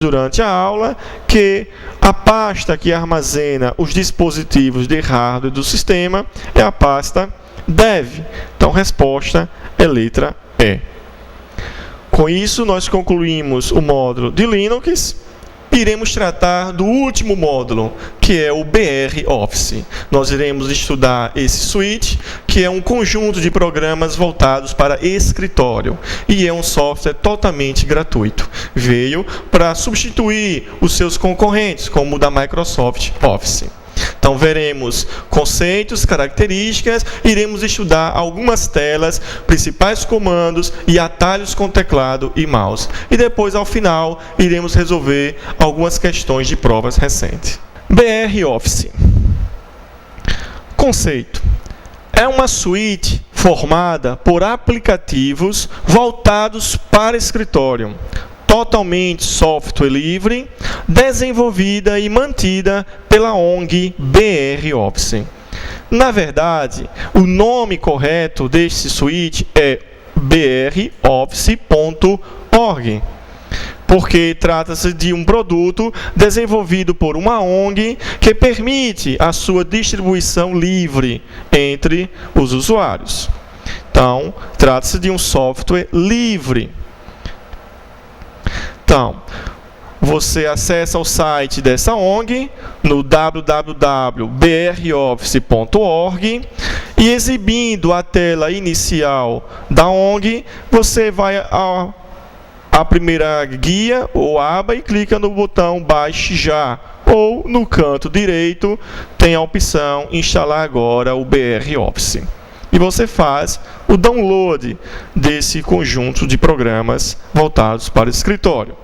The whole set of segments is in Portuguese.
durante a aula que a pasta que armazena os dispositivos de hardware do sistema é a pasta dev. Então, resposta é letra E. Com isso, nós concluímos o módulo de Linux. Iremos tratar do último módulo, que é o BR Office. Nós iremos estudar esse suite, que é um conjunto de programas voltados para escritório. E é um software totalmente gratuito. Veio para substituir os seus concorrentes, como o da Microsoft Office. Então, veremos conceitos, características, iremos estudar algumas telas, principais comandos e atalhos com teclado e mouse. E depois, ao final, iremos resolver algumas questões de provas recentes. BR Office. Conceito. É uma suíte formada por aplicativos voltados para escritório, totalmente software livre, desenvolvida e mantida pela ONG BR Office. Na verdade, o nome correto deste suíte é broffice.org, porque trata-se de um produto desenvolvido por uma ONG que permite a sua distribuição livre entre os usuários. Então, trata-se de um software livre. Então, você acessa o site dessa ONG no www.broffice.org e, exibindo a tela inicial da ONG, você vai à primeira guia ou aba e clica no botão Baixe Já. Ou no canto direito tem a opção Instalar agora o BR Office. E você faz o download desse conjunto de programas voltados para o escritório.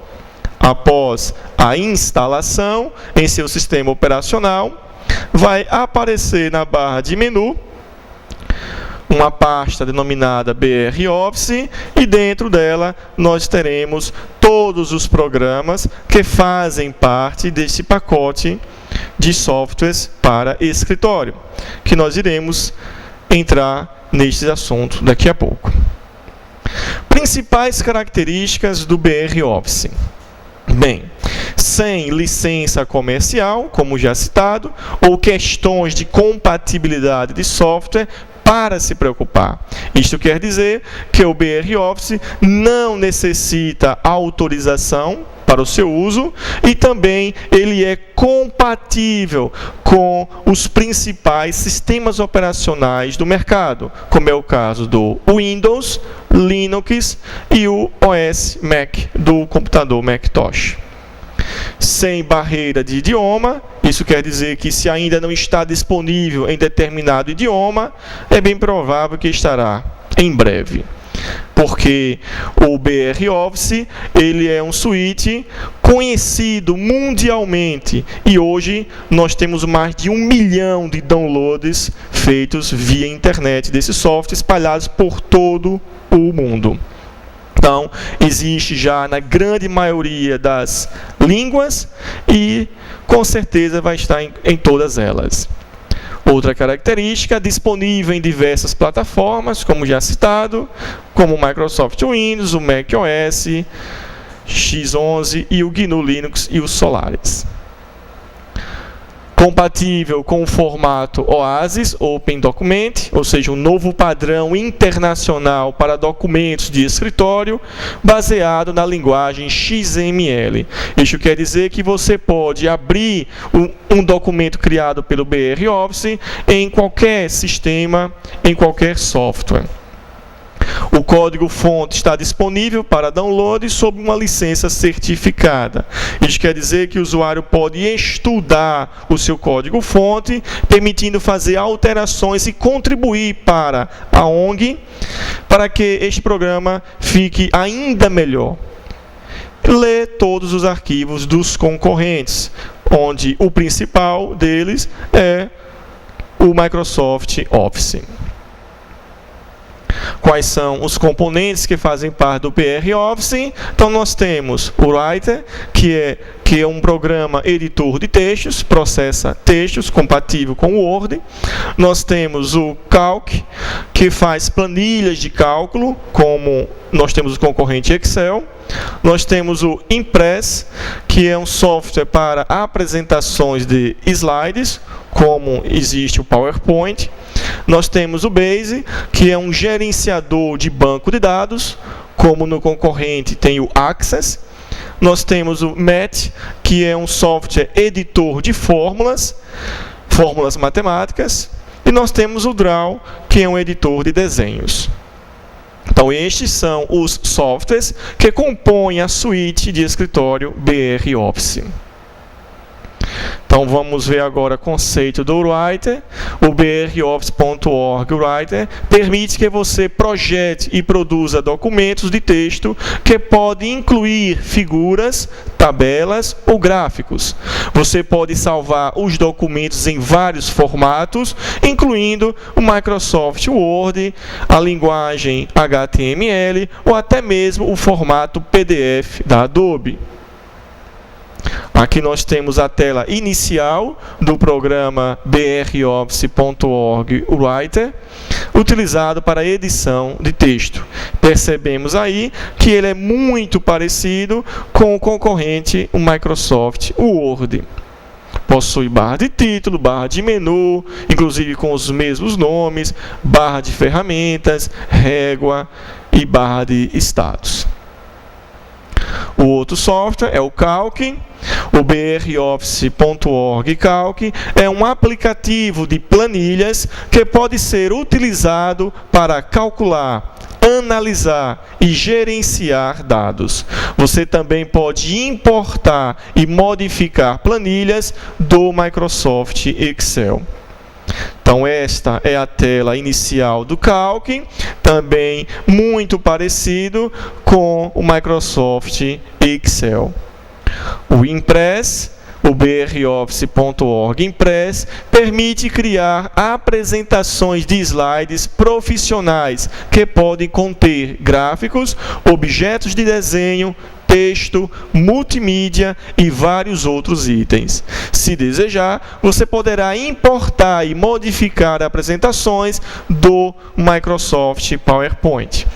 Após a instalação em seu sistema operacional, vai aparecer na barra de menu uma pasta denominada BR Office e dentro dela nós teremos todos os programas que fazem parte desse pacote de softwares para escritório, que nós iremos entrar neste assunto daqui a pouco. Principais características do BR Office. Bem, sem licença comercial, como já citado, ou questões de compatibilidade de software para se preocupar. Isto quer dizer que o BR Office não necessita autorização para o seu uso e também ele é compatível com os principais sistemas operacionais do mercado, como é o caso do Windows, Linux e o OS Mac do computador Macintosh. Sem barreira de idioma, isso quer dizer que se ainda não está disponível em determinado idioma, é bem provável que estará em breve. Porque o BR Office ele é um suíte conhecido mundialmente e hoje nós temos mais de 1 milhão de downloads feitos via internet desse software espalhados por todo o mundo. Então, existe já na grande maioria das línguas e com certeza vai estar em todas elas. Outra característica, disponível em diversas plataformas, como já citado, como o Microsoft Windows, o macOS, X11 e o GNU Linux e o Solaris. Compatível com o formato OASIS, Open Document, ou seja, um novo padrão internacional para documentos de escritório, baseado na linguagem XML. Isso quer dizer que você pode abrir um documento criado pelo BR Office em qualquer sistema, em qualquer software. O código-fonte está disponível para download sob uma licença certificada. Isso quer dizer que o usuário pode estudar o seu código-fonte, permitindo fazer alterações e contribuir para a ONG, para que este programa fique ainda melhor. Lê todos os arquivos dos concorrentes, onde o principal deles é o Microsoft Office. quais são os componentes que fazem parte do BR Office. Então, nós temos o Writer, que é um programa editor de textos, processa textos compatível com o Word. Nós temos o Calc, que faz planilhas de cálculo, como nós temos o concorrente Excel. Nós temos o Impress, que é um software para apresentações de slides, como existe o PowerPoint. Nós temos o Base, que é um gerenciador de banco de dados, como no concorrente tem o Access. Nós temos o Math, que é um software editor de fórmulas matemáticas. E nós temos o Draw, que é um editor de desenhos. Então, estes são os softwares que compõem a suíte de escritório BR Office. Então, vamos ver agora o conceito do Writer. O broffice.org Writer permite que você projete e produza documentos de texto que podem incluir figuras, tabelas ou gráficos. Você pode salvar os documentos em vários formatos, incluindo o Microsoft Word, a linguagem HTML ou até mesmo o formato PDF da Adobe. Aqui nós temos a tela inicial do programa broffice.org Writer, utilizado para edição de texto. Percebemos aí que ele é muito parecido com o concorrente, o Microsoft Word. Possui barra de título, barra de menu, inclusive com os mesmos nomes, barra de ferramentas, régua e barra de status. O outro software é o Calc. O broffice.org Calc é um aplicativo de planilhas que pode ser utilizado para calcular, analisar e gerenciar dados. Você também pode importar e modificar planilhas do Microsoft Excel. Então, esta é a tela inicial do Calc, também muito parecido com o Microsoft Excel. O Impress, o broffice.org Impress, permite criar apresentações de slides profissionais que podem conter gráficos, objetos de desenho, texto, multimídia e vários outros itens. Se desejar, você poderá importar e modificar apresentações do Microsoft PowerPoint.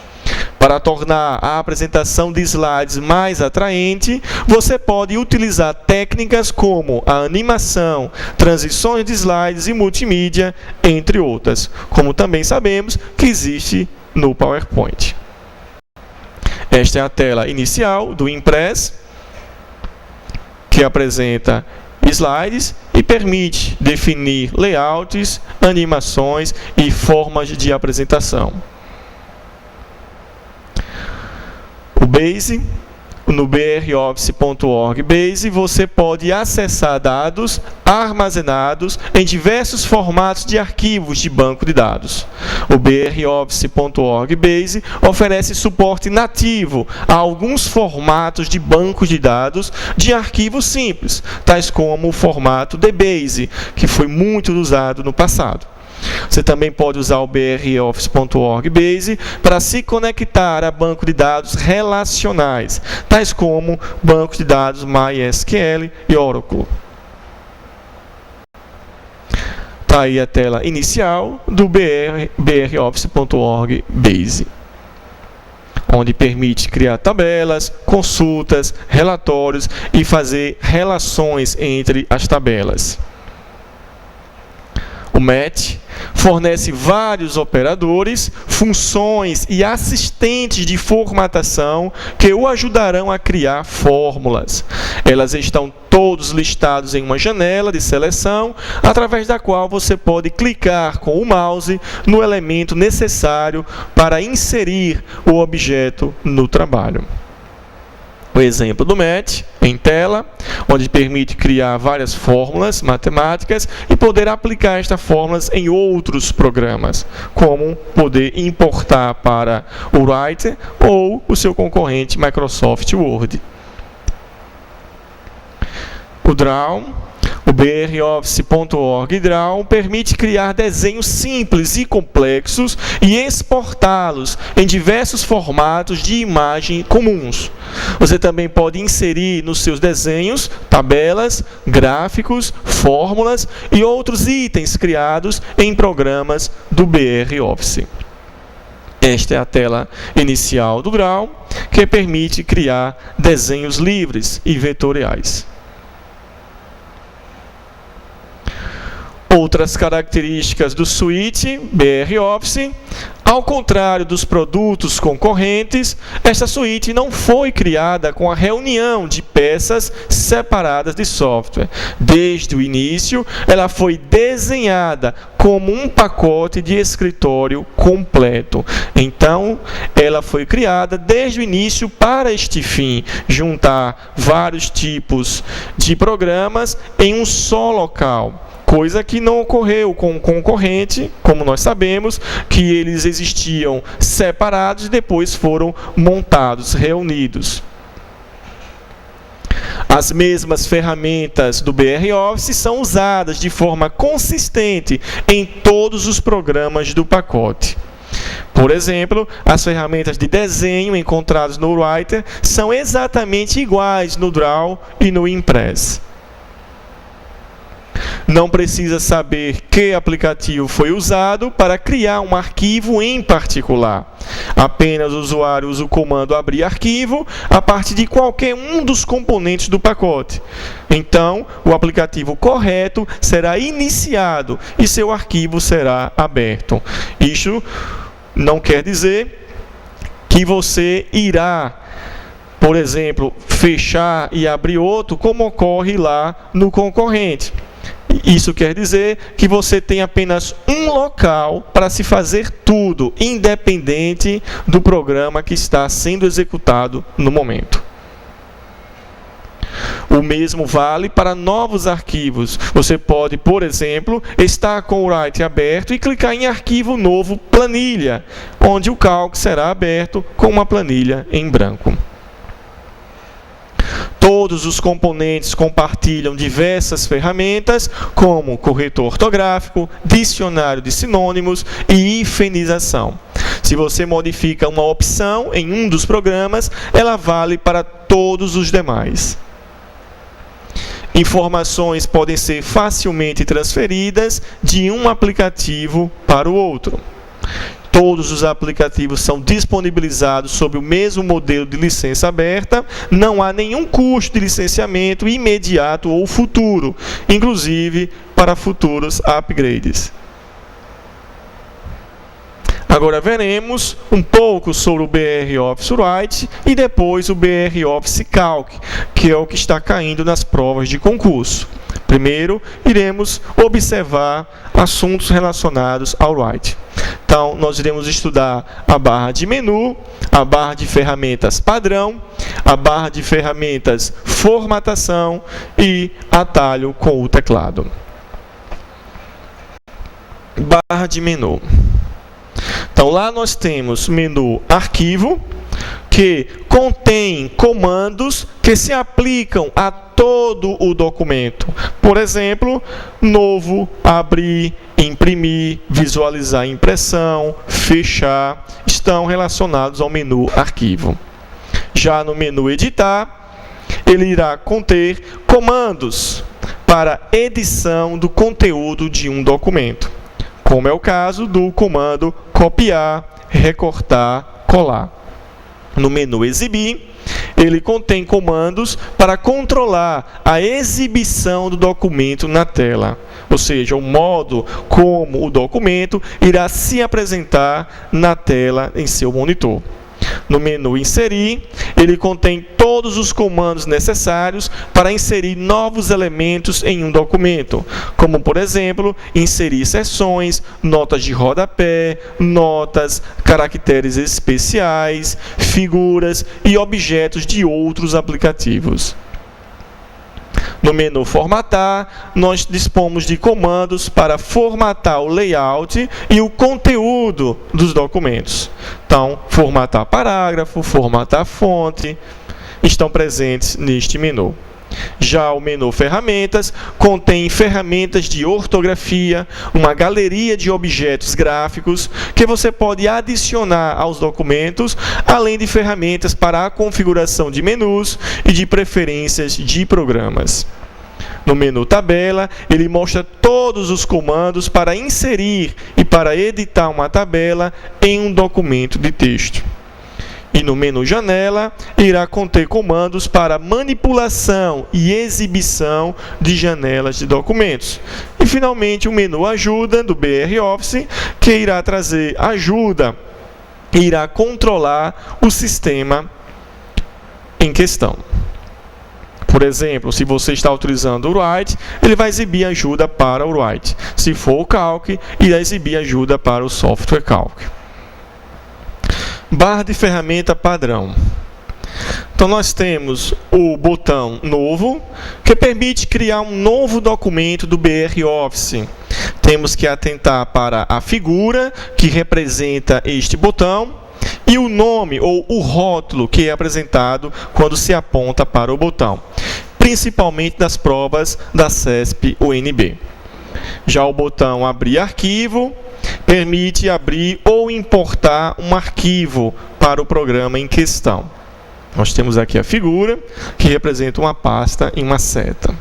Para tornar a apresentação de slides mais atraente, você pode utilizar técnicas como a animação, transições de slides e multimídia, entre outras, como também sabemos que existe no PowerPoint. Esta é a tela inicial do Impress, que apresenta slides e permite definir layouts, animações e formas de apresentação. O Base, no broffice.org Base, você pode acessar dados armazenados em diversos formatos de arquivos de banco de dados. O broffice.org Base oferece suporte nativo a alguns formatos de bancos de dados de arquivos simples, tais como o formato DBase, que foi muito usado no passado. Você também pode usar o broffice.org Base para se conectar a banco de dados relacionais, tais como bancos de dados MySQL e Oracle. Está aí a tela inicial do broffice.org Base, onde permite criar tabelas, consultas, relatórios e fazer relações entre as tabelas. O Math fornece vários operadores, funções e assistentes de formatação que o ajudarão a criar fórmulas. Elas estão todos listados em uma janela de seleção, através da qual você pode clicar com o mouse no elemento necessário para inserir o objeto no trabalho. O exemplo do Math em tela, onde permite criar várias fórmulas matemáticas e poder aplicar estas fórmulas em outros programas, como poder importar para o Writer ou o seu concorrente Microsoft Word. O Draw, o broffice.org Draw permite criar desenhos simples e complexos e exportá-los em diversos formatos de imagem comuns. Você também pode inserir nos seus desenhos tabelas, gráficos, fórmulas e outros itens criados em programas do BR Office. Esta é a tela inicial do Draw, que permite criar desenhos livres e vetoriais. Outras características do suíte BR Office: ao contrário dos produtos concorrentes, esta suíte não foi criada com a reunião de peças separadas de software. Desde o início, ela foi desenhada como um pacote de escritório completo. Então, ela foi criada desde o início para este fim: juntar vários tipos de programas em um só local. Coisa que não ocorreu com o concorrente, como nós sabemos, que eles existiam separados e depois foram montados, reunidos. As mesmas ferramentas do BR Office são usadas de forma consistente em todos os programas do pacote. Por exemplo, as ferramentas de desenho encontradas no Writer são exatamente iguais no Draw e no Impress. Não precisa saber que aplicativo foi usado para criar um arquivo em particular. Apenas o usuário usa o comando abrir arquivo a partir de qualquer um dos componentes do pacote. Então, o aplicativo correto será iniciado e seu arquivo será aberto. Isso não quer dizer que você irá, por exemplo, fechar e abrir outro, como ocorre lá no concorrente. Isso quer dizer que você tem apenas um local para se fazer tudo, independente do programa que está sendo executado no momento. O mesmo vale para novos arquivos. Você pode, por exemplo, estar com o Writer aberto e clicar em Arquivo Novo, Planilha, onde o cálculo será aberto com uma planilha em branco. Todos os componentes compartilham diversas ferramentas, como corretor ortográfico, dicionário de sinônimos e hifenização. Se você modifica uma opção em um dos programas, ela vale para todos os demais. Informações podem ser facilmente transferidas de um aplicativo para o outro. Todos os aplicativos são disponibilizados sob o mesmo modelo de licença aberta. Não há nenhum custo de licenciamento imediato ou futuro, inclusive para futuros upgrades. Agora veremos um pouco sobre o BR Office Write e depois o BR Office Calc, que é o que está caindo nas provas de concurso. Primeiro, iremos observar assuntos relacionados ao Write. Então, nós iremos estudar a barra de menu, a barra de ferramentas padrão, a barra de ferramentas formatação e atalho com o teclado. Barra de menu. Então, lá nós temos menu arquivo, que contém comandos que se aplicam a todo o documento. Por exemplo, novo, abrir, imprimir, visualizar a impressão, fechar, estão relacionados ao menu arquivo. Já no menu editar, ele irá conter comandos para edição do conteúdo de um documento, como é o caso do comando copiar, recortar, colar. No menu exibir, ele contém comandos para controlar a exibição do documento na tela, ou seja, o modo como o documento irá se apresentar na tela em seu monitor. No menu inserir, ele contém todos os comandos necessários para inserir novos elementos em um documento, como, por exemplo, inserir seções, notas de rodapé, notas, caracteres especiais, figuras e objetos de outros aplicativos. No menu formatar, nós dispomos de comandos para formatar o layout e o conteúdo dos documentos. Então, formatar parágrafo, formatar fonte, estão presentes neste menu. Já o menu Ferramentas contém ferramentas de ortografia, uma galeria de objetos gráficos que você pode adicionar aos documentos, além de ferramentas para a configuração de menus e de preferências de programas. No menu Tabela, ele mostra todos os comandos para inserir e para editar uma tabela em um documento de texto. E no menu Janela, irá conter comandos para manipulação e exibição de janelas de documentos. E, finalmente, o menu Ajuda do BR Office, que irá trazer ajuda e irá controlar o sistema em questão. Por exemplo, se você está utilizando o Write, ele vai exibir ajuda para o Write. Se for o Calc, irá exibir ajuda para o software Calc. Barra de ferramenta padrão. Então, nós temos o botão Novo, que permite criar um novo documento do BR Office. Temos que atentar para a figura que representa este botão e o nome ou o rótulo que é apresentado quando se aponta para o botão, principalmente nas provas da CESP-UNB. Já o botão Abrir Arquivo permite abrir ou importar um arquivo para o programa em questão. Nós temos aqui a figura, que representa uma pasta e uma seta.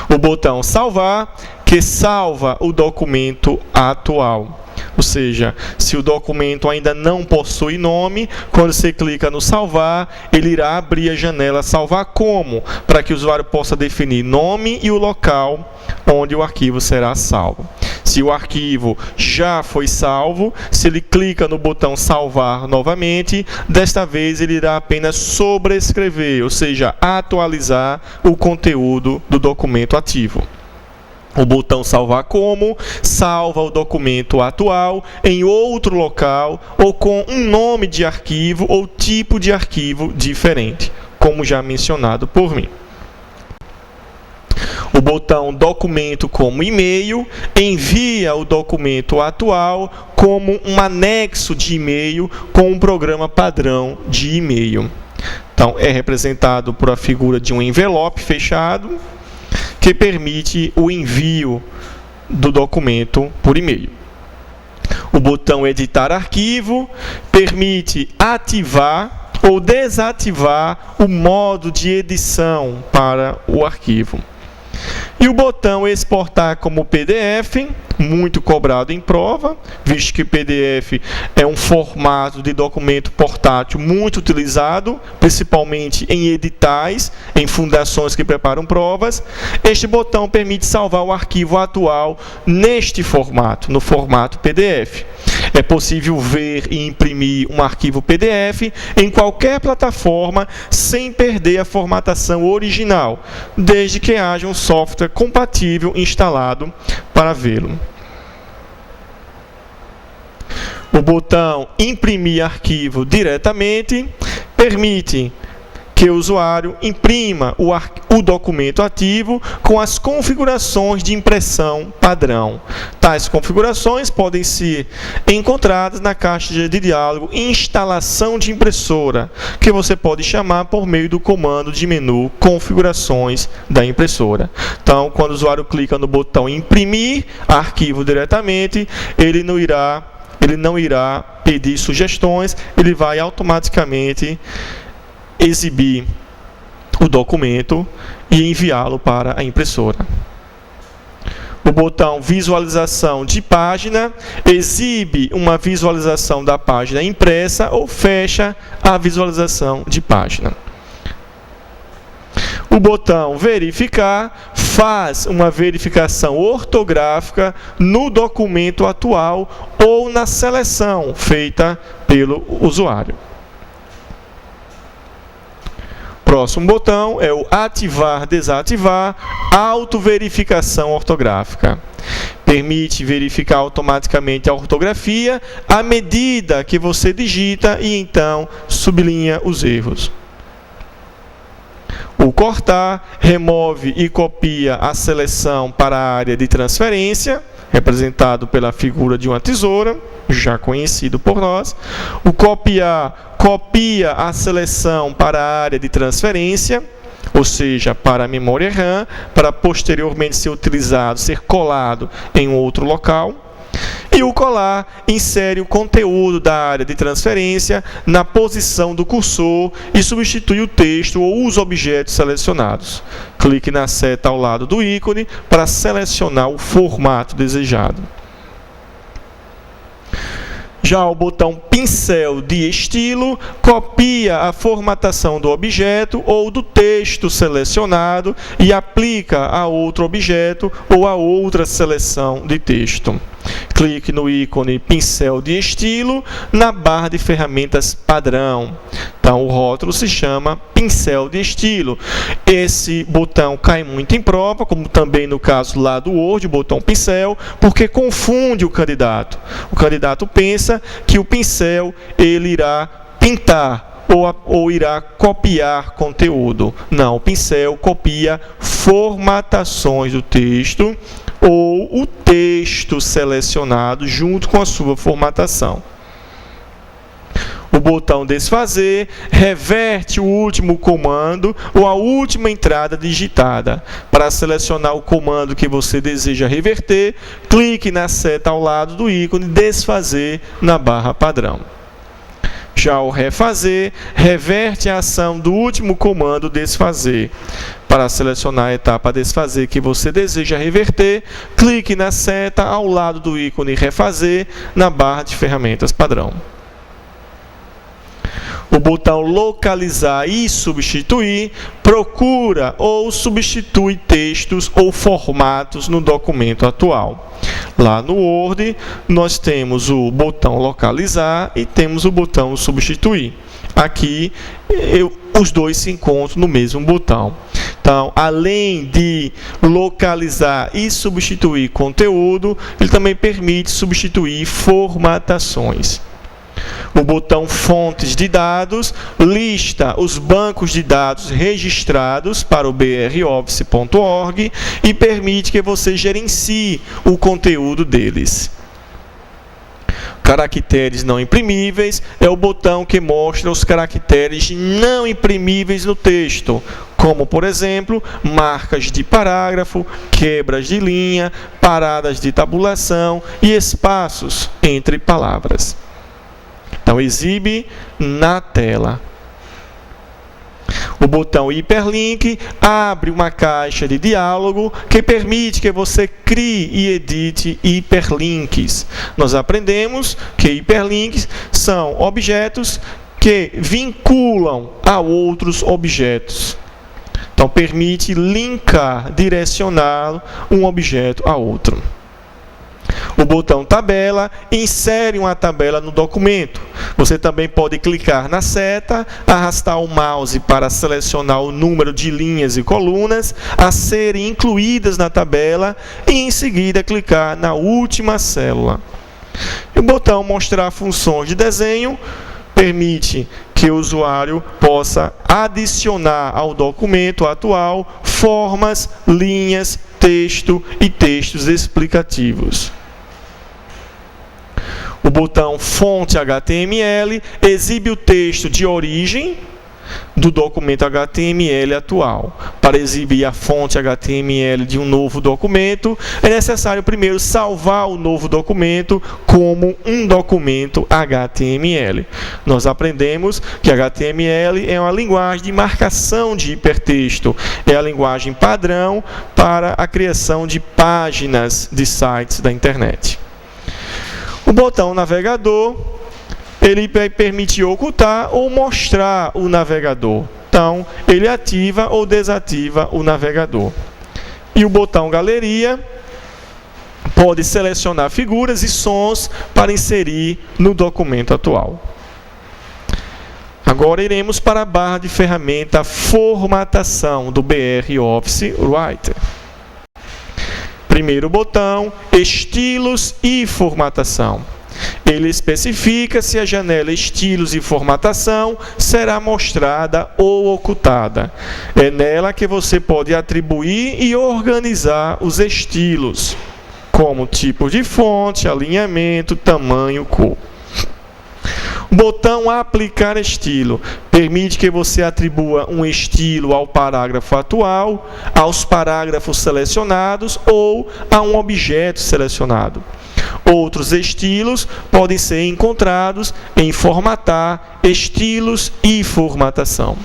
O botão Salvar, que salva o documento atual. Ou seja, se o documento ainda não possui nome, quando você clica no salvar, ele irá abrir a janela salvar como, para que o usuário possa definir nome e o local onde o arquivo será salvo. Se o arquivo já foi salvo, se ele clica no botão salvar novamente, desta vez ele irá apenas sobrescrever, ou seja, atualizar o conteúdo do documento ativo. O botão salvar como salva o documento atual em outro local ou com um nome de arquivo ou tipo de arquivo diferente, como já mencionado por mim. O botão documento como e-mail envia o documento atual como um anexo de e-mail com um programa padrão de e-mail. Então, é representado por a figura de um envelope fechado, que permite o envio do documento por e-mail. O botão editar arquivo permite ativar ou desativar o modo de edição para o arquivo. E o botão exportar como PDF, muito cobrado em prova, visto que PDF é um formato de documento portátil muito utilizado, principalmente em editais, em fundações que preparam provas. Este botão permite salvar o arquivo atual neste formato, no formato PDF. É possível ver e imprimir um arquivo PDF em qualquer plataforma sem perder a formatação original, desde que haja um software compatível instalado para vê-lo. O botão imprimir arquivo diretamente permite que o usuário imprima o documento ativo com as configurações de impressão padrão. Tais configurações podem ser encontradas na caixa de diálogo Instalação de impressora, que você pode chamar por meio do comando de menu Configurações da impressora. Então, quando o usuário clica no botão Imprimir arquivo diretamente, ele não irá pedir sugestões, ele vai automaticamente exibir o documento e enviá-lo para a impressora. O botão Visualização de página exibe uma visualização da página impressa ou fecha a visualização de página. O botão Verificar faz uma verificação ortográfica no documento atual ou na seleção feita pelo usuário. Próximo botão é o Ativar, Desativar, autoverificação ortográfica. Permite verificar automaticamente a ortografia à medida que você digita e então sublinha os erros. O Cortar remove e copia a seleção para a área de transferência, representado pela figura de uma tesoura, já conhecido por nós. O Copiar copia a seleção para a área de transferência, ou seja, para a memória RAM, para posteriormente ser utilizado, ser colado em outro local. E o colar insere o conteúdo da área de transferência na posição do cursor e substitui o texto ou os objetos selecionados. Clique na seta ao lado do ícone para selecionar o formato desejado. Já o botão pincel de estilo copia a formatação do objeto ou do texto selecionado e aplica a outro objeto ou a outra seleção de texto. Clique no ícone pincel de estilo na barra de ferramentas padrão. Então, o rótulo se chama pincel de estilo. Esse botão cai muito em prova, como também no caso lá do Word, o botão pincel, porque confunde o candidato. O candidato pensa que o pincel ele irá pintar ou irá copiar conteúdo. Não, o pincel copia formatações do texto ou o texto selecionado junto com a sua formatação. O botão desfazer reverte o último comando ou a última entrada digitada. Para selecionar o comando que você deseja reverter, clique na seta ao lado do ícone desfazer na barra padrão. Já o refazer reverte a ação do último comando desfazer. Para selecionar a etapa desfazer que você deseja reverter, clique na seta ao lado do ícone refazer na barra de ferramentas padrão. O botão localizar e substituir procura ou substitui textos ou formatos no documento atual. Lá no Word, nós temos o botão localizar e temos o botão substituir. Aqui, os dois se encontram no mesmo botão. Então, além de localizar e substituir conteúdo, ele também permite substituir formatações. O botão fontes de dados lista os bancos de dados registrados para o broffice.org e permite que você gerencie o conteúdo deles. Caracteres não imprimíveis é o botão que mostra os caracteres não imprimíveis no texto, como, por exemplo, marcas de parágrafo, quebras de linha, paradas de tabulação e espaços entre palavras. Então, exibe na tela. O botão hiperlink abre uma caixa de diálogo que permite que você crie e edite hiperlinks. Nós aprendemos que hiperlinks são objetos que vinculam a outros objetos. Então, permite linkar, direcionar um objeto a outro. O botão tabela insere uma tabela no documento. Você também pode clicar na seta, arrastar o mouse para selecionar o número de linhas e colunas a serem incluídas na tabela e em seguida clicar na última célula. O botão mostrar funções de desenho permite que o usuário possa adicionar ao documento atual formas, linhas, texto e textos explicativos. O botão fonte HTML exibe o texto de origem do documento HTML atual. Para exibir a fonte HTML de um novo documento, é necessário primeiro salvar o novo documento como um documento HTML. Nós aprendemos que HTML é uma linguagem de marcação de hipertexto. É a linguagem padrão para a criação de páginas de sites da internet. O botão navegador, ele vai permitir ocultar ou mostrar o navegador. Então, ele ativa ou desativa o navegador. E o botão galeria pode selecionar figuras e sons para inserir no documento atual. Agora iremos para a barra de ferramenta formatação do BR Office Writer. Primeiro botão, estilos e formatação. Ele especifica se a janela estilos e formatação será mostrada ou ocultada. É nela que você pode atribuir e organizar os estilos, como tipo de fonte, alinhamento, tamanho, cor. Botão aplicar estilo permite que você atribua um estilo ao parágrafo atual, aos parágrafos selecionados ou a um objeto selecionado. Outros estilos podem ser encontrados em formatar, estilos e formatação.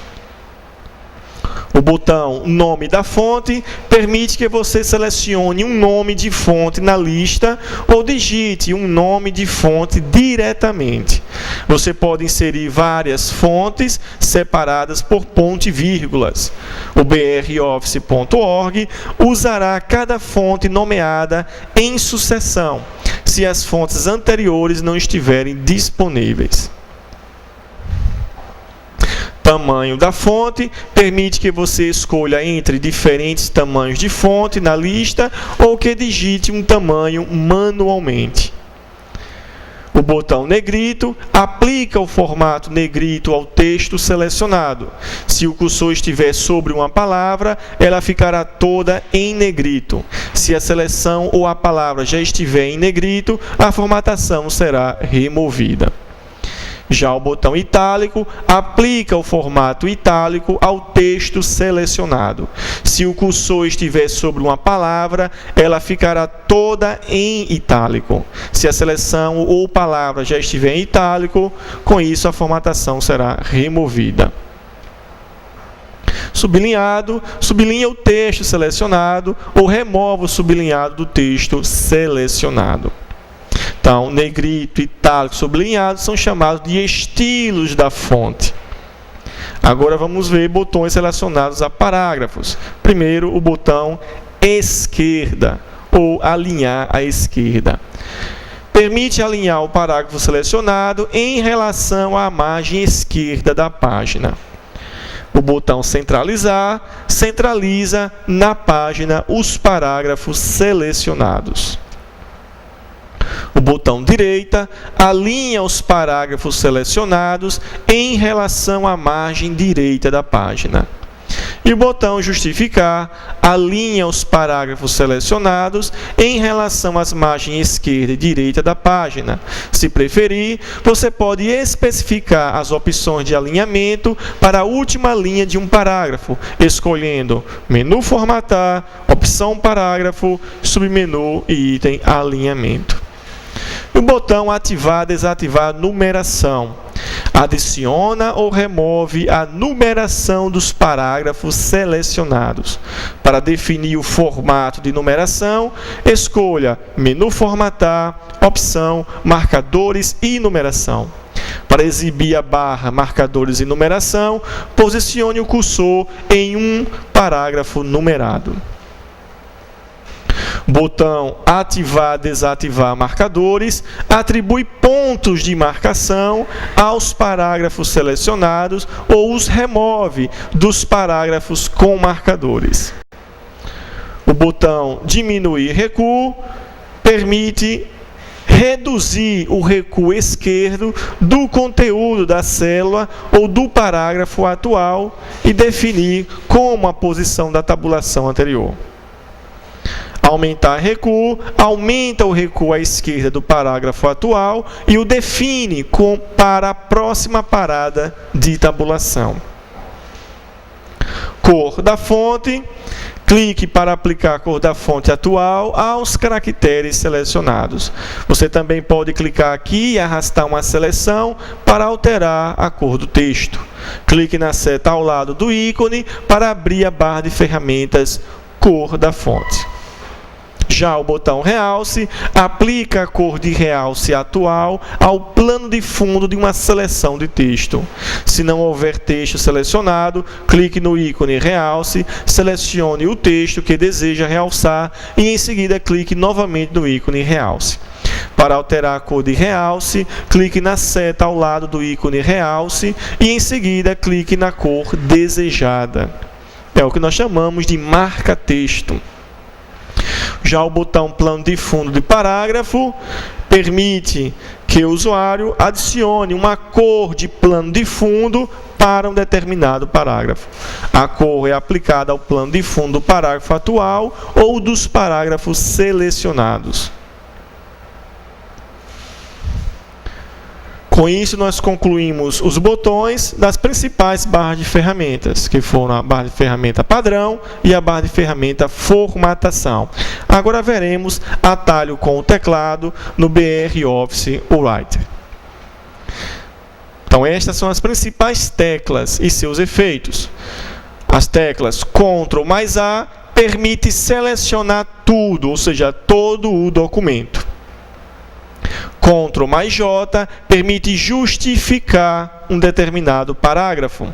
O botão nome da fonte permite que você selecione um nome de fonte na lista ou digite um nome de fonte diretamente. Você pode inserir várias fontes separadas por ponto e vírgulas. O broffice.org usará cada fonte nomeada em sucessão, se as fontes anteriores não estiverem disponíveis. Tamanho da fonte permite que você escolha entre diferentes tamanhos de fonte na lista ou que digite um tamanho manualmente. O botão negrito aplica o formato negrito ao texto selecionado. Se o cursor estiver sobre uma palavra, ela ficará toda em negrito. Se a seleção ou a palavra já estiver em negrito, a formatação será removida. Já o botão itálico aplica o formato itálico ao texto selecionado. Se o cursor estiver sobre uma palavra, ela ficará toda em itálico. Se a seleção ou palavra já estiver em itálico, com isso a formatação será removida. Sublinhado, sublinha o texto selecionado ou remove o sublinhado do texto selecionado. Então, negrito, itálico, sublinhado são chamados de estilos da fonte. Agora vamos ver botões relacionados a parágrafos. Primeiro, o botão esquerda, ou alinhar à esquerda. Permite alinhar o parágrafo selecionado em relação à margem esquerda da página. O botão centralizar centraliza na página os parágrafos selecionados. O botão direita alinha os parágrafos selecionados em relação à margem direita da página. E o botão justificar alinha os parágrafos selecionados em relação às margens esquerda e direita da página. Se preferir, você pode especificar as opções de alinhamento para a última linha de um parágrafo, escolhendo menu formatar, opção parágrafo, submenu e item alinhamento. O botão ativar, desativar numeração. Adiciona ou remove a numeração dos parágrafos selecionados. Para definir o formato de numeração, escolha menu formatar, opção marcadores e numeração. Para exibir a barra marcadores e numeração, posicione o cursor em um parágrafo numerado. Botão ativar, desativar marcadores atribui pontos de marcação aos parágrafos selecionados ou os remove dos parágrafos com marcadores. O botão diminuir recuo permite reduzir o recuo esquerdo do conteúdo da célula ou do parágrafo atual e definir como a posição da tabulação anterior. Aumentar recuo, aumenta o recuo à esquerda do parágrafo atual e o define para a próxima parada de tabulação. Cor da fonte, clique para aplicar a cor da fonte atual aos caracteres selecionados. Você também pode clicar aqui e arrastar uma seleção para alterar a cor do texto. Clique na seta ao lado do ícone para abrir a barra de ferramentas Cor da fonte. Já o botão realce aplica a cor de realce atual ao plano de fundo de uma seleção de texto. Se não houver texto selecionado, clique no ícone realce, selecione o texto que deseja realçar e em seguida clique novamente no ícone realce. Para alterar a cor de realce, clique na seta ao lado do ícone realce e em seguida clique na cor desejada. É o que nós chamamos de marca-texto. Já o botão plano de fundo de parágrafo permite que o usuário adicione uma cor de plano de fundo para um determinado parágrafo. A cor é aplicada ao plano de fundo do parágrafo atual ou dos parágrafos selecionados. Com isso, nós concluímos os botões das principais barras de ferramentas, que foram a barra de ferramenta padrão e a barra de ferramenta formatação. Agora veremos atalho com o teclado no BR Office Writer. Então, estas são as principais teclas e seus efeitos. As teclas Ctrl mais A permite selecionar tudo, ou seja, todo o documento. Ctrl mais J permite justificar um determinado parágrafo.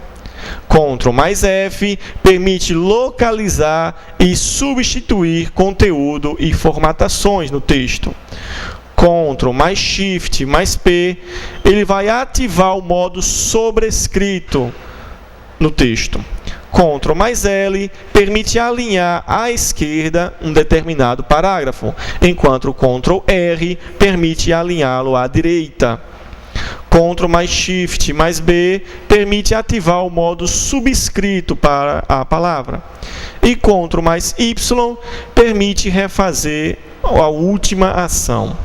Ctrl mais F permite localizar e substituir conteúdo e formatações no texto. Ctrl mais Shift mais P, ele vai ativar o modo sobrescrito no texto. Ctrl mais L permite alinhar à esquerda um determinado parágrafo, enquanto o Ctrl R permite alinhá-lo à direita. Ctrl mais Shift mais B permite ativar o modo subscrito para a palavra. E Ctrl mais Y permite refazer a última ação.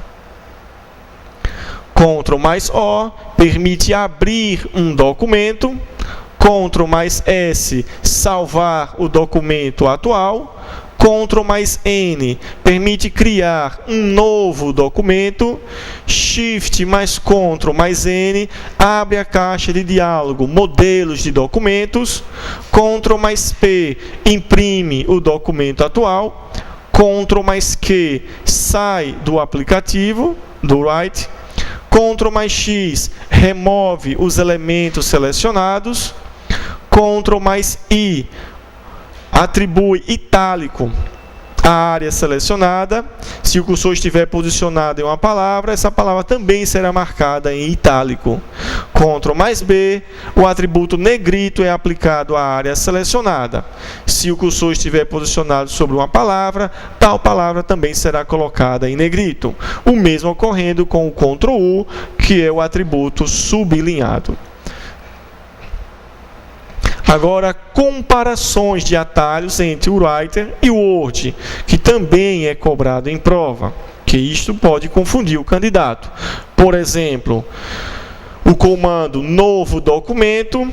Ctrl mais O permite abrir um documento. Ctrl mais S, salvar o documento atual. Ctrl mais N, permite criar um novo documento. Shift mais Ctrl mais N, abre a caixa de diálogo, modelos de documentos. Ctrl mais P, imprime o documento atual. Ctrl mais Q, sai do aplicativo, do Write. Ctrl mais X, remove os elementos selecionados. Ctrl mais I, atribui itálico à área selecionada. Se o cursor estiver posicionado em uma palavra, essa palavra também será marcada em itálico. Ctrl mais B, o atributo negrito é aplicado à área selecionada. Se o cursor estiver posicionado sobre uma palavra, tal palavra também será colocada em negrito. O mesmo ocorrendo com o Ctrl U, que é o atributo sublinhado. Agora, comparações de atalhos entre o Writer e o Word, que também é cobrado em prova, que isto pode confundir o candidato. Por exemplo, o comando Novo Documento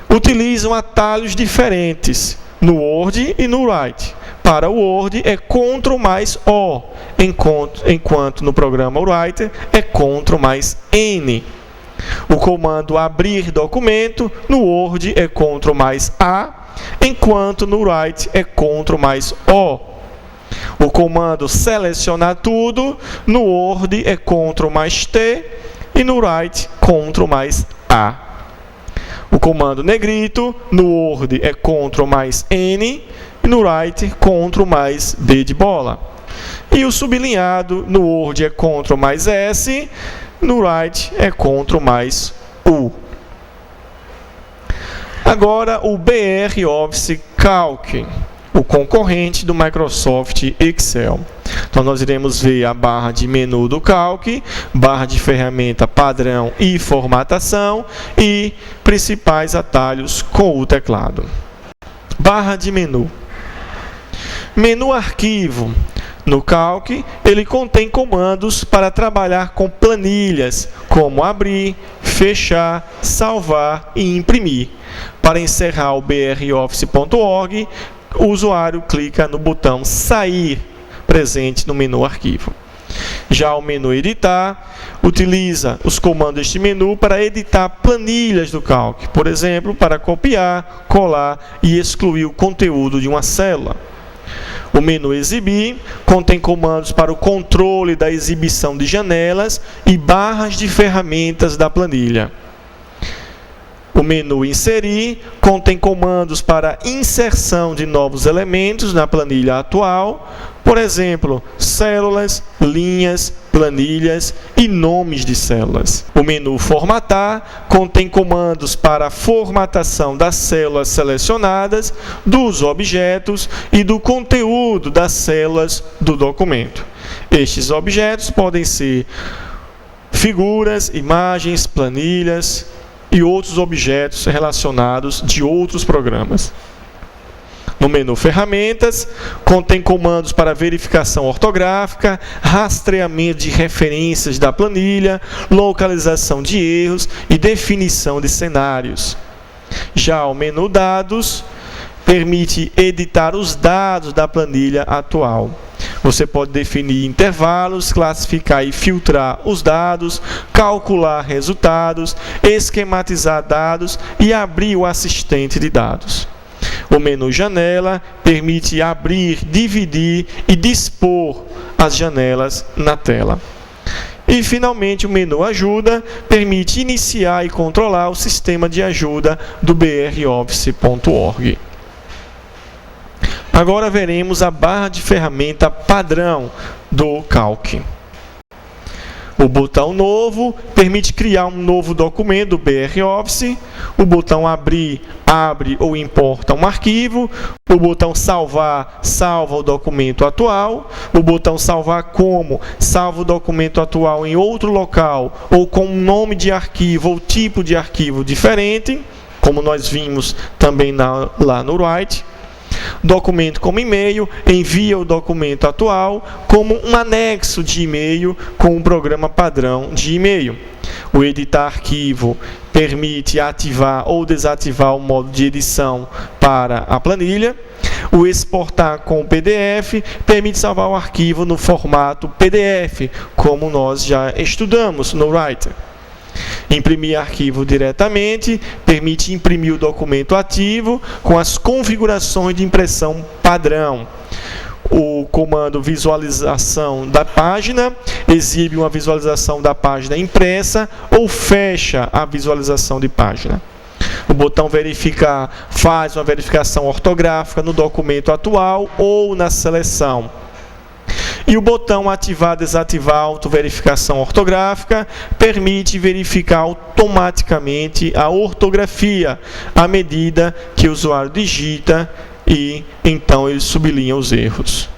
utilizam atalhos diferentes no Word e no Writer. Para o Word é Ctrl mais O, enquanto no programa Writer é Ctrl mais N. O comando abrir documento no Word é Ctrl mais A, enquanto no Write é Ctrl mais O. O comando selecionar tudo no Word é Ctrl mais T e no Write Ctrl mais A. O comando negrito no Word é Ctrl mais N e no Write Ctrl mais B de bola. E o sublinhado no Word é Ctrl mais S, no Write é Ctrl mais U. Agora o BR Office Calc, o concorrente do Microsoft Excel. Então nós iremos ver a barra de menu do Calc, barra de ferramenta padrão e formatação e principais atalhos com o teclado. Barra de menu. Menu arquivo. No Calc, ele contém comandos para trabalhar com planilhas, como abrir, fechar, salvar e imprimir. Para encerrar o broffice.org, o usuário clica no botão Sair, presente no menu Arquivo. Já o menu Editar, utiliza os comandos deste menu para editar planilhas do Calc, por exemplo, para copiar, colar e excluir o conteúdo de uma célula. O menu Exibir contém comandos para o controle da exibição de janelas e barras de ferramentas da planilha. O menu Inserir contém comandos para inserção de novos elementos na planilha atual, por exemplo, células, linhas, planilhas e nomes de células. O menu Formatar contém comandos para a formatação das células selecionadas, dos objetos e do conteúdo das células do documento. Estes objetos podem ser figuras, imagens, planilhas e outros objetos relacionados de outros programas. No menu Ferramentas, contém comandos para verificação ortográfica, rastreamento de referências da planilha, localização de erros e definição de cenários. Já o menu Dados permite editar os dados da planilha atual. Você pode definir intervalos, classificar e filtrar os dados, calcular resultados, esquematizar dados e abrir o assistente de dados. O menu Janela permite abrir, dividir e dispor as janelas na tela. E, finalmente, o menu Ajuda permite iniciar e controlar o sistema de ajuda do broffice.org. Agora veremos a barra de ferramenta padrão do Calc. O botão Novo permite criar um novo documento do BROffice. O botão Abrir abre ou importa um arquivo. O botão Salvar salva o documento atual. O botão Salvar como salva o documento atual em outro local ou com um nome de arquivo ou tipo de arquivo diferente, como nós vimos também lá no Write. Documento como e-mail, envia o documento atual como um anexo de e-mail com um programa padrão de e-mail. O editar arquivo permite ativar ou desativar o modo de edição para a planilha. O exportar com PDF permite salvar o arquivo no formato PDF, como nós já estudamos no Writer. Imprimir arquivo diretamente permite imprimir o documento ativo com as configurações de impressão padrão. O comando visualização da página exibe uma visualização da página impressa ou fecha a visualização de página. O botão verificar faz uma verificação ortográfica no documento atual ou na seleção. E o botão ativar, desativar autoverificação ortográfica permite verificar automaticamente a ortografia à medida que o usuário digita e então ele sublinha os erros.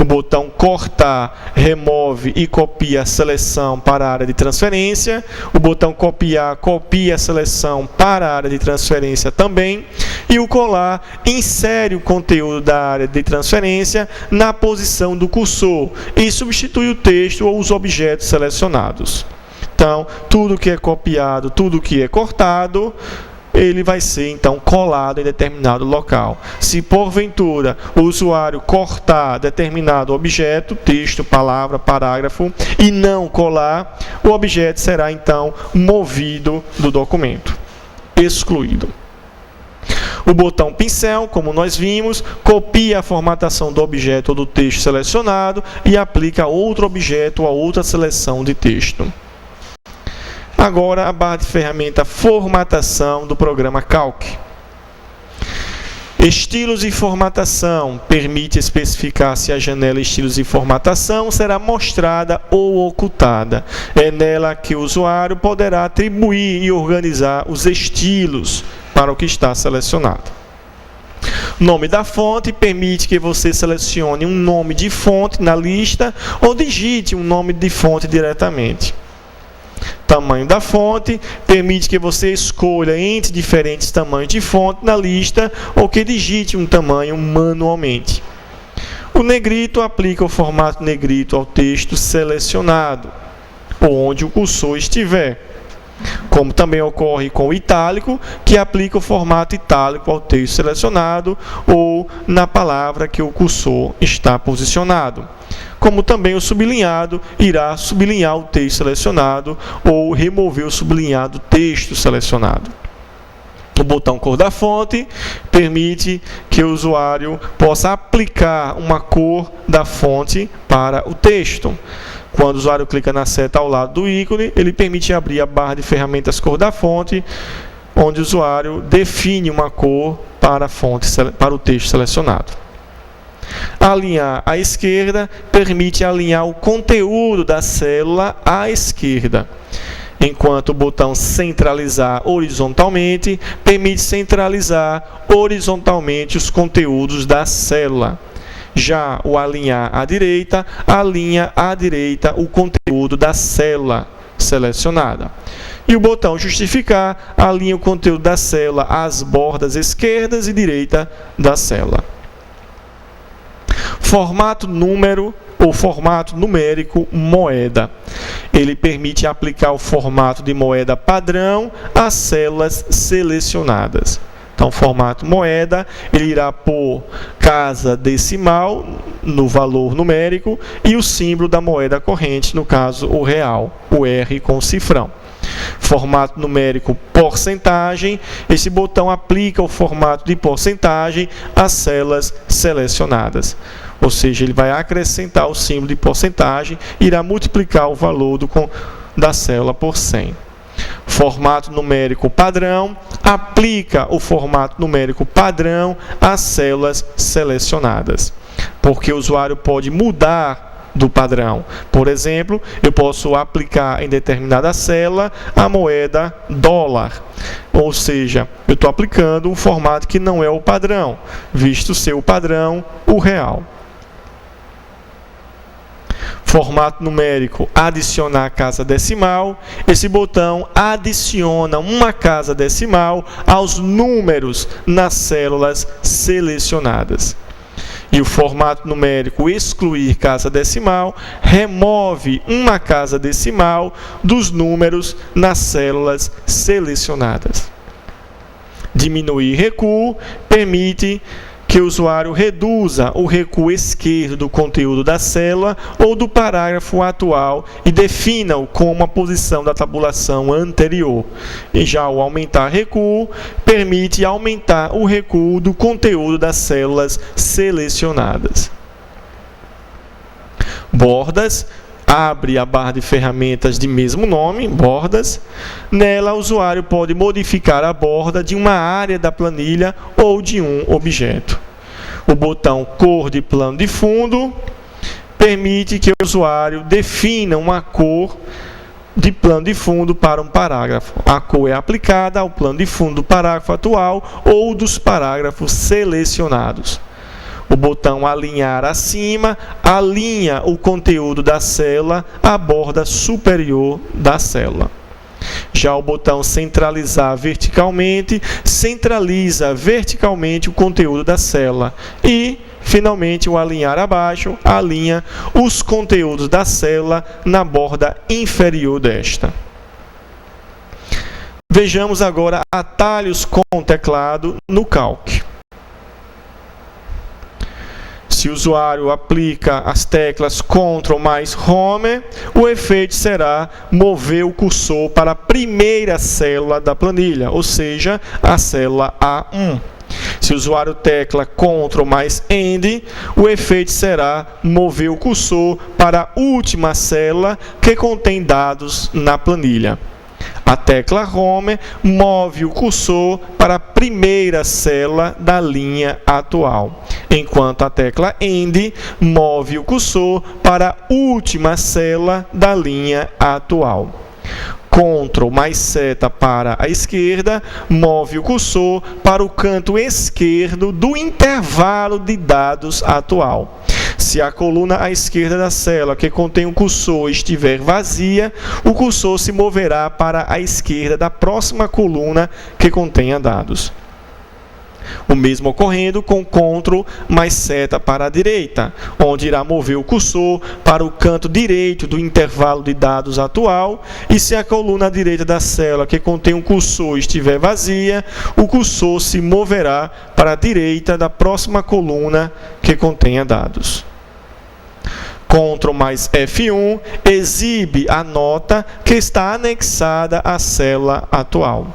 O botão cortar remove e copia a seleção para a área de transferência. O botão copiar copia a seleção para a área de transferência também. E o colar insere o conteúdo da área de transferência na posição do cursor e substitui o texto ou os objetos selecionados. Então, tudo que é copiado, tudo que é cortado, ele vai ser, então, colado em determinado local. Se, porventura, o usuário cortar determinado objeto, texto, palavra, parágrafo, e não colar, o objeto será, então, movido do documento, excluído. O botão pincel, como nós vimos, copia a formatação do objeto ou do texto selecionado e aplica a outro objeto ou a outra seleção de texto. Agora, a barra de ferramenta Formatação do programa Calc. Estilos e formatação permite especificar se a janela Estilos e formatação será mostrada ou ocultada. É nela que o usuário poderá atribuir e organizar os estilos para o que está selecionado. Nome da fonte permite que você selecione um nome de fonte na lista ou digite um nome de fonte diretamente. Tamanho da fonte permite que você escolha entre diferentes tamanhos de fonte na lista ou que digite um tamanho manualmente. O negrito aplica o formato negrito ao texto selecionado, onde o cursor estiver. Como também ocorre com o itálico, que aplica o formato itálico ao texto selecionado ou na palavra que o cursor está posicionado. Como também o sublinhado irá sublinhar o texto selecionado ou remover o sublinhado do texto selecionado. O botão cor da fonte permite que o usuário possa aplicar uma cor da fonte para o texto. Quando o usuário clica na seta ao lado do ícone, ele permite abrir a barra de ferramentas cor da fonte, onde o usuário define uma cor para a fonte, para o texto selecionado. Alinhar à esquerda permite alinhar o conteúdo da célula à esquerda, enquanto o botão centralizar horizontalmente permite centralizar horizontalmente os conteúdos da célula. Já o alinhar à direita, alinha à direita o conteúdo da célula selecionada. E o botão justificar alinha o conteúdo da célula às bordas esquerdas e direita da célula. Formato número ou formato numérico moeda. Ele permite aplicar o formato de moeda padrão às células selecionadas. Então, formato moeda, ele irá pôr casa decimal no valor numérico e o símbolo da moeda corrente, no caso o real, o R com o cifrão. Formato numérico porcentagem, esse botão aplica o formato de porcentagem às células selecionadas. Ou seja, ele vai acrescentar o símbolo de porcentagem e irá multiplicar o valor da célula por 100. Formato numérico padrão, aplica o formato numérico padrão às células selecionadas, porque o usuário pode mudar do padrão. Por exemplo, eu posso aplicar em determinada célula a moeda dólar, ou seja, eu estou aplicando um formato que não é o padrão, visto ser o padrão o real. Formato numérico, adicionar casa decimal. Esse botão adiciona uma casa decimal aos números nas células selecionadas. E o formato numérico, excluir casa decimal, remove uma casa decimal dos números nas células selecionadas. Diminuir recuo, permite que o usuário reduza o recuo esquerdo do conteúdo da célula ou do parágrafo atual e defina-o como a posição da tabulação anterior. E já o aumentar recuo permite aumentar o recuo do conteúdo das células selecionadas. Bordas. Abre a barra de ferramentas de mesmo nome, bordas. Nela, o usuário pode modificar a borda de uma área da planilha ou de um objeto. O botão cor de plano de fundo permite que o usuário defina uma cor de plano de fundo para um parágrafo. A cor é aplicada ao plano de fundo do parágrafo atual ou dos parágrafos selecionados. O botão alinhar acima alinha o conteúdo da célula à borda superior da célula. Já o botão centralizar verticalmente centraliza verticalmente o conteúdo da célula. E, finalmente, o alinhar abaixo alinha os conteúdos da célula na borda inferior desta. Vejamos agora atalhos com teclado no Calc. Se o usuário aplica as teclas Ctrl mais Home, o efeito será mover o cursor para a primeira célula da planilha, ou seja, a célula A1. Se o usuário tecla Ctrl mais End, o efeito será mover o cursor para a última célula que contém dados na planilha. A tecla Home move o cursor para a primeira célula da linha atual, enquanto a tecla End move o cursor para a última célula da linha atual. Ctrl mais seta para a esquerda move o cursor para o canto esquerdo do intervalo de dados atual. Se a coluna à esquerda da célula que contém o cursor estiver vazia, o cursor se moverá para a esquerda da próxima coluna que contenha dados. O mesmo ocorrendo com Ctrl mais seta para a direita, onde irá mover o cursor para o canto direito do intervalo de dados atual, e se a coluna à direita da célula que contém o cursor estiver vazia, o cursor se moverá para a direita da próxima coluna que contenha dados. Ctrl mais F1 exibe a nota que está anexada à célula atual.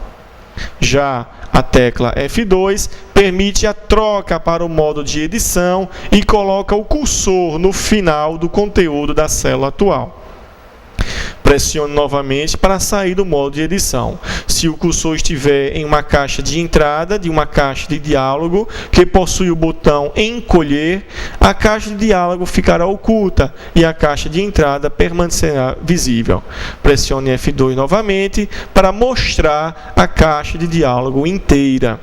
Já a tecla F2 permite a troca para o modo de edição e coloca o cursor no final do conteúdo da célula atual. Pressione novamente para sair do modo de edição. Se o cursor estiver em uma caixa de entrada de uma caixa de diálogo que possui o botão encolher, a caixa de diálogo ficará oculta e a caixa de entrada permanecerá visível. Pressione F2 novamente para mostrar a caixa de diálogo inteira.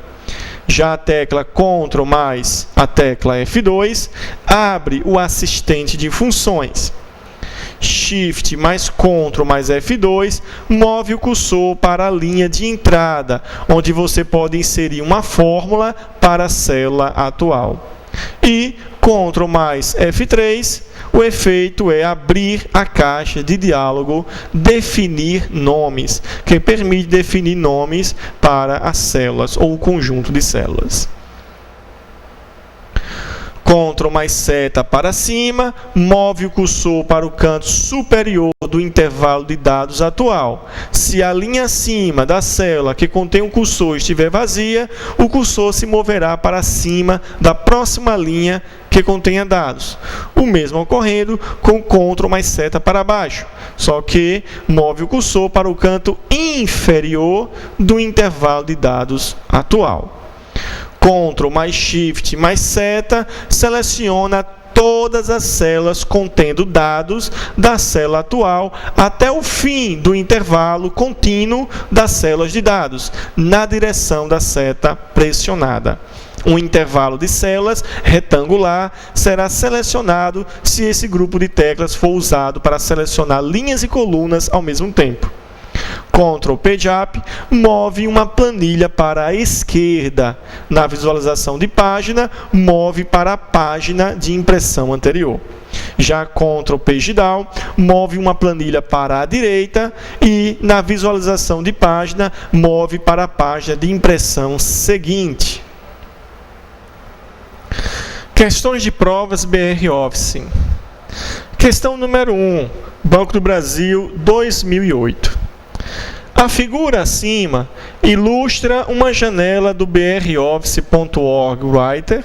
Já a tecla Ctrl mais a tecla F2 abre o assistente de funções. Shift mais Ctrl mais F2 move o cursor para a linha de entrada, onde você pode inserir uma fórmula para a célula atual. E Ctrl mais F3, o efeito é abrir a caixa de diálogo, definir nomes, que permite definir nomes para as células ou o conjunto de células. Ctrl mais seta para cima, move o cursor para o canto superior do intervalo de dados atual. Se a linha acima da célula que contém o cursor estiver vazia, o cursor se moverá para cima da próxima linha que contenha dados. O mesmo ocorrendo com Ctrl mais seta para baixo, só que move o cursor para o canto inferior do intervalo de dados atual. Ctrl mais Shift mais seta seleciona todas as células contendo dados da célula atual até o fim do intervalo contínuo das células de dados, na direção da seta pressionada. Um intervalo de células retangular será selecionado se esse grupo de teclas for usado para selecionar linhas e colunas ao mesmo tempo. Ctrl Page Up move uma planilha para a esquerda. Na visualização de página, move para a página de impressão anterior. Já Ctrl Page Down move uma planilha para a direita e, na visualização de página, move para a página de impressão seguinte. Questões de provas BR Office. Questão número 1, Banco do Brasil, 2008. A figura acima ilustra uma janela do broffice.org Writer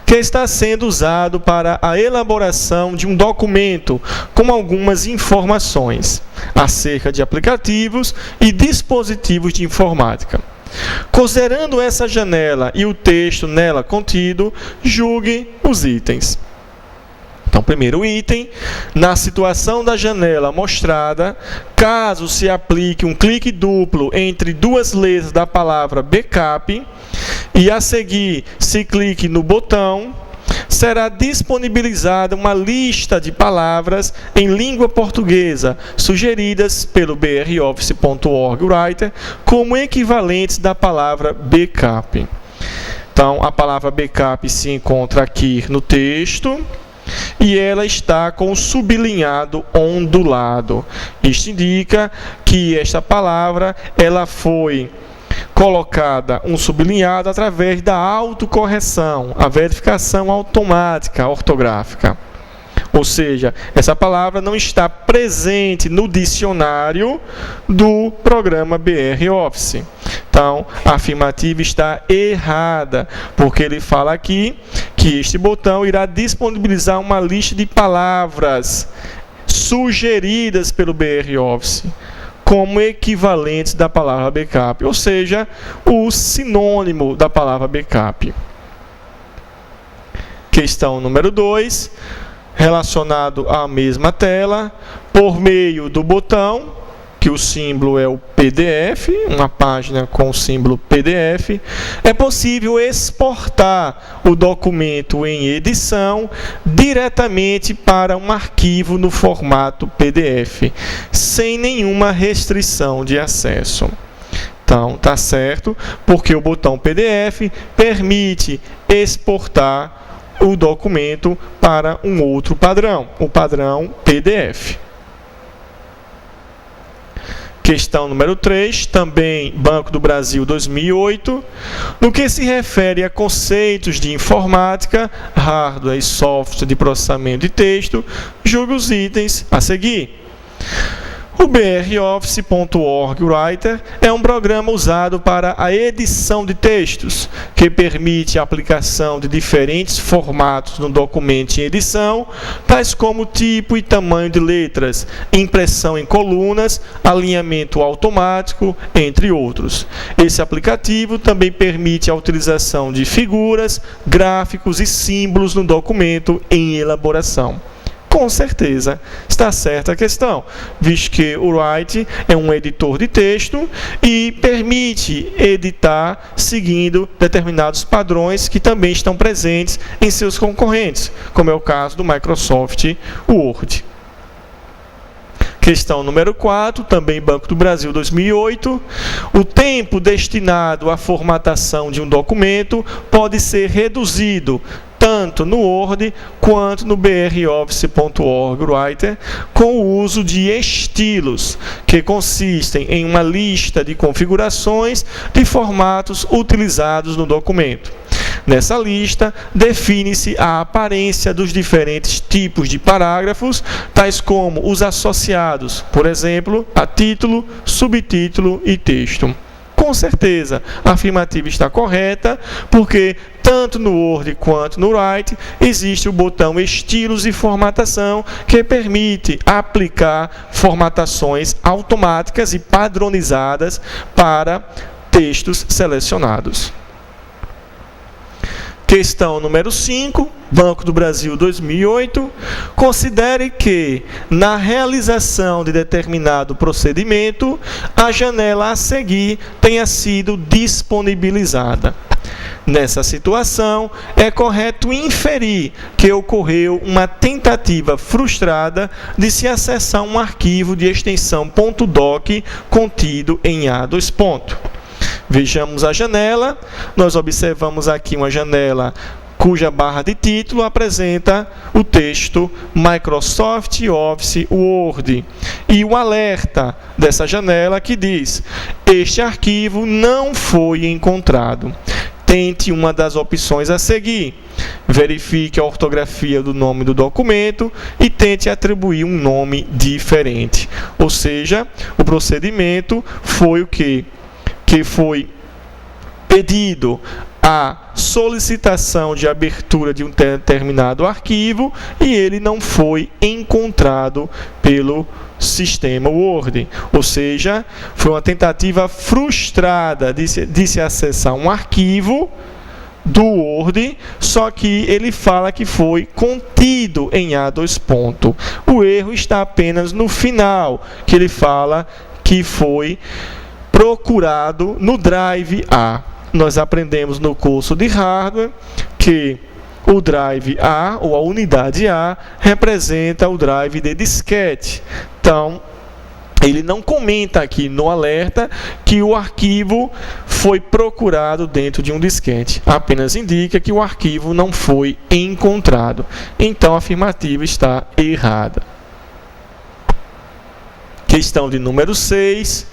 que está sendo usado para a elaboração de um documento com algumas informações acerca de aplicativos e dispositivos de informática. Considerando essa janela e o texto nela contido, julgue os itens. Então, primeiro item, na situação da janela mostrada, caso se aplique um clique duplo entre duas letras da palavra backup e a seguir se clique no botão, será disponibilizada uma lista de palavras em língua portuguesa sugeridas pelo broffice.org Writer como equivalentes da palavra backup. Então, a palavra backup se encontra aqui no texto e ela está com o sublinhado ondulado. Isto indica que esta palavra ela foi colocada um sublinhado através da autocorreção, a verificação automática ortográfica. Ou seja, essa palavra não está presente no dicionário do programa BR Office. Então, a afirmativa está errada, porque ele fala aqui que este botão irá disponibilizar uma lista de palavras sugeridas pelo BR Office como equivalentes da palavra backup, ou seja, o sinônimo da palavra backup. Questão número 2, relacionado à mesma tela, por meio do botão, que o símbolo é o PDF, uma página com o símbolo PDF, é possível exportar o documento em edição diretamente para um arquivo no formato PDF, sem nenhuma restrição de acesso. Então, tá certo, porque o botão PDF permite exportar o documento para um outro padrão, o padrão PDF. Questão número 3, também Banco do Brasil 2008. No que se refere a conceitos de informática, hardware e software de processamento de texto, julgue os itens a seguir. O broffice.org Writer é um programa usado para a edição de textos, que permite a aplicação de diferentes formatos no documento em edição, tais como tipo e tamanho de letras, impressão em colunas, alinhamento automático, entre outros. Esse aplicativo também permite a utilização de figuras, gráficos e símbolos no documento em elaboração. Com certeza está certa a questão, visto que o Write é um editor de texto e permite editar seguindo determinados padrões que também estão presentes em seus concorrentes, como é o caso do Microsoft Word. Questão número 4, também Banco do Brasil 2008. O tempo destinado à formatação de um documento pode ser reduzido tanto no Word quanto no broffice.org Writer, com o uso de estilos, que consistem em uma lista de configurações de formatos utilizados no documento. Nessa lista, define-se a aparência dos diferentes tipos de parágrafos, tais como os associados, por exemplo, a título, subtítulo e texto. Com certeza, a afirmativa está correta, porque tanto no Word quanto no Write existe o botão Estilos e Formatação, que permite aplicar formatações automáticas e padronizadas para textos selecionados. Questão número 5, Banco do Brasil 2008. Considere que, na realização de determinado procedimento, a janela a seguir tenha sido disponibilizada. Nessa situação, é correto inferir que ocorreu uma tentativa frustrada de se acessar um arquivo de extensão .doc contido em A2. Vejamos a janela. Nós observamos aqui uma janela cuja barra de título apresenta o texto Microsoft Office Word e o alerta dessa janela que diz: este arquivo não foi encontrado. Tente uma das opções a seguir. Verifique a ortografia do nome do documento e tente atribuir um nome diferente. Ou seja, o procedimento foi o quê? Que foi pedido a solicitação de abertura de um determinado arquivo e ele não foi encontrado pelo sistema Word. Ou seja, foi uma tentativa frustrada de se acessar um arquivo do Word, só que ele fala que foi contido em A2. O erro está apenas no final, que ele fala que foi procurado no Drive A. Nós aprendemos no curso de hardware que o Drive A, ou a unidade A, representa o drive de disquete. Então, ele não comenta aqui no alerta que o arquivo foi procurado dentro de um disquete. Apenas indica que o arquivo não foi encontrado. Então, a afirmativa está errada. Questão de número 6.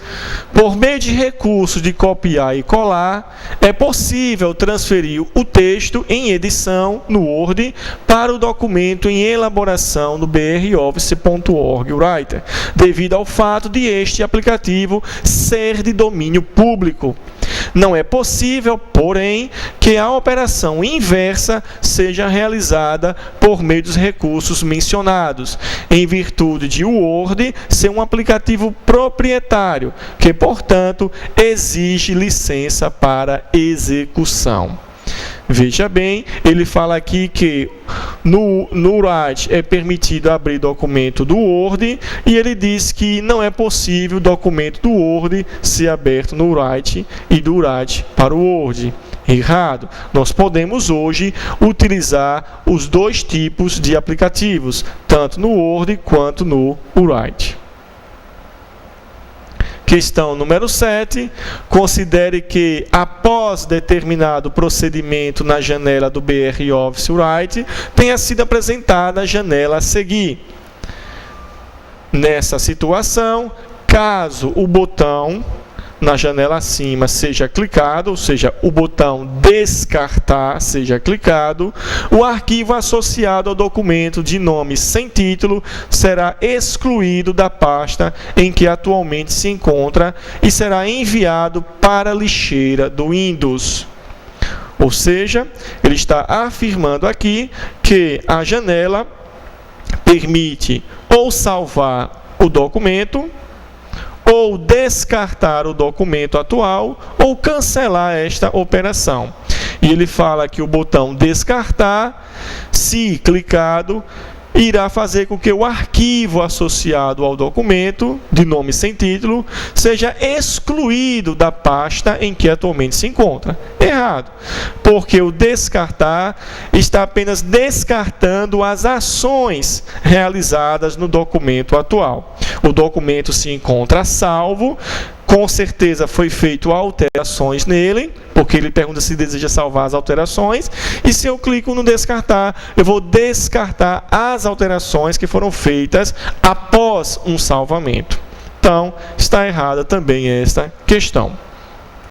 Por meio de recursos de copiar e colar, é possível transferir o texto em edição no Word para o documento em elaboração no broffice.org Writer, devido ao fato de este aplicativo ser de domínio público. Não é possível, porém, que a operação inversa seja realizada por meio dos recursos mencionados, em virtude de o Word ser um aplicativo proprietário, que, portanto, exige licença para execução. Veja bem, ele fala aqui que no Write é permitido abrir documento do Word e ele diz que não é possível o documento do Word ser aberto no Write e do Write para o Word. Errado. Nós podemos hoje utilizar os dois tipos de aplicativos, tanto no Word quanto no Write. Questão número 7. Considere que, após determinado procedimento na janela do BROffice Write, tenha sido apresentada a janela a seguir. Nessa situação, caso o botão na janela acima seja clicado, ou seja, o botão descartar seja clicado, o arquivo associado ao documento de nome sem título será excluído da pasta em que atualmente se encontra e será enviado para a lixeira do Windows. Ou seja, ele está afirmando aqui que a janela permite ou salvar o documento, ou descartar o documento atual, ou cancelar esta operação. E ele fala que o botão descartar, se clicado, irá fazer com que o arquivo associado ao documento, de nome sem título, seja excluído da pasta em que atualmente se encontra. Errado, porque o descartar está apenas descartando as ações realizadas no documento atual. O documento se encontra salvo, com certeza foi feito alterações nele, porque ele pergunta se deseja salvar as alterações, e se eu clico no descartar, eu vou descartar as alterações que foram feitas após um salvamento. Então, está errada também esta questão.